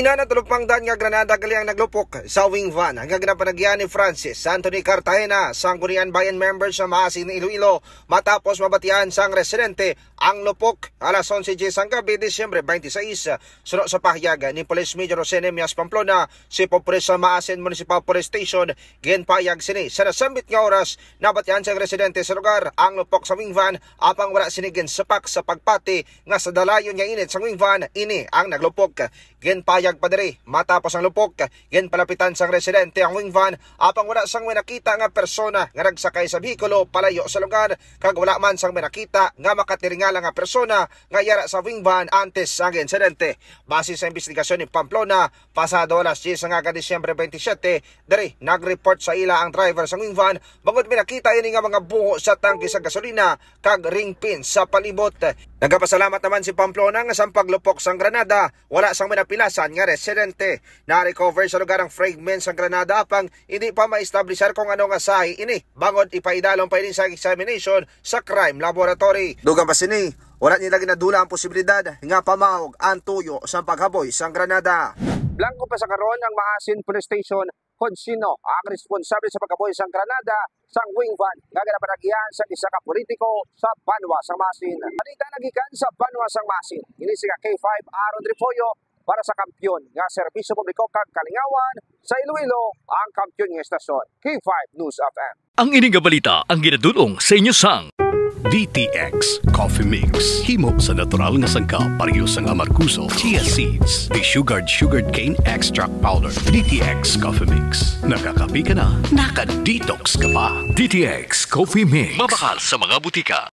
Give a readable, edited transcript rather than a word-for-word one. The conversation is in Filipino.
Pila na tulupangdan nga Granada gali ang naglupok sa wing van hanggang ginapanagyan ni Francis Anthony Cartagena sang Gunian Bayan members sa Maasin ni Iloilo matapos mabatian sang residente ang lupok alas 11 sang gabi Disyembre 26 suno sa pahayagan ni Police Major Jose Nemias Pamplona si Popres sa Maasin Municipal Police Station ginpayag sini sa nasambit nga oras nabatian sang residente sa lugar ang lupok sa wing van apang wala sinigin sapak sa pagpati nga sa dalayon nga init sang wing van ini ang naglupok. Ginpayag pa diri matapos ang lupok ginpalapitan sang residente ang wing van apang wala sang nakita nga persona nga nagsakay sa bihikulo palayo sa lugar kag wala man sang nakita nga makatiringala nga persona nga yara sa wing van antes sang insidente. Base sa investigasyon ni Pamplona pasado alas 10 nga Disyembre 27 diri nagreport sa ila ang driver sang wing van bangod nakita ini nga mga buho sa tangke sa gasolina kag ring pin sa palibot. Nagapasalamat naman si Pamplona nga sa paglupok sang Granada wala sang minapilasan nga residente. Na-recover sa lugar ang fragments sang Granada apang hindi pa ma-establisher kung ano nga sahi ini bangod ipaidalong pa ini sa examination sa crime laboratory. Dugang pa sini wala nila ginadula ang posibilidad nga pamahog ang tuyo sa paghaboy sang Granada. Blanco pa sa karon ang Maasin Police Station kung sino ang responsable sa paghaboy sang Granada sang wing van nga ginapanagyan sa isa ka politiko sa Banwa sang Maasin. Balita nagikan sa Banwa sang Maasin. Ini si K5 Aaron Ripoyo para sa kampyon nga serbisyo publiko kag kalingawan sa Iloilo ang kampyon nga estasyon. K5 News FM. Ang ining nga balita ang ginadulong sa inyo sang DTX Coffee Mix. Himo sa natural nga sangka pareho sang amarkuso, chia seeds, sugared cane extract powder. DTX Coffee Mix. Nakakapi ka na, naka-detox ka pa. DTX Coffee Mix. Mabakal sa mga butika.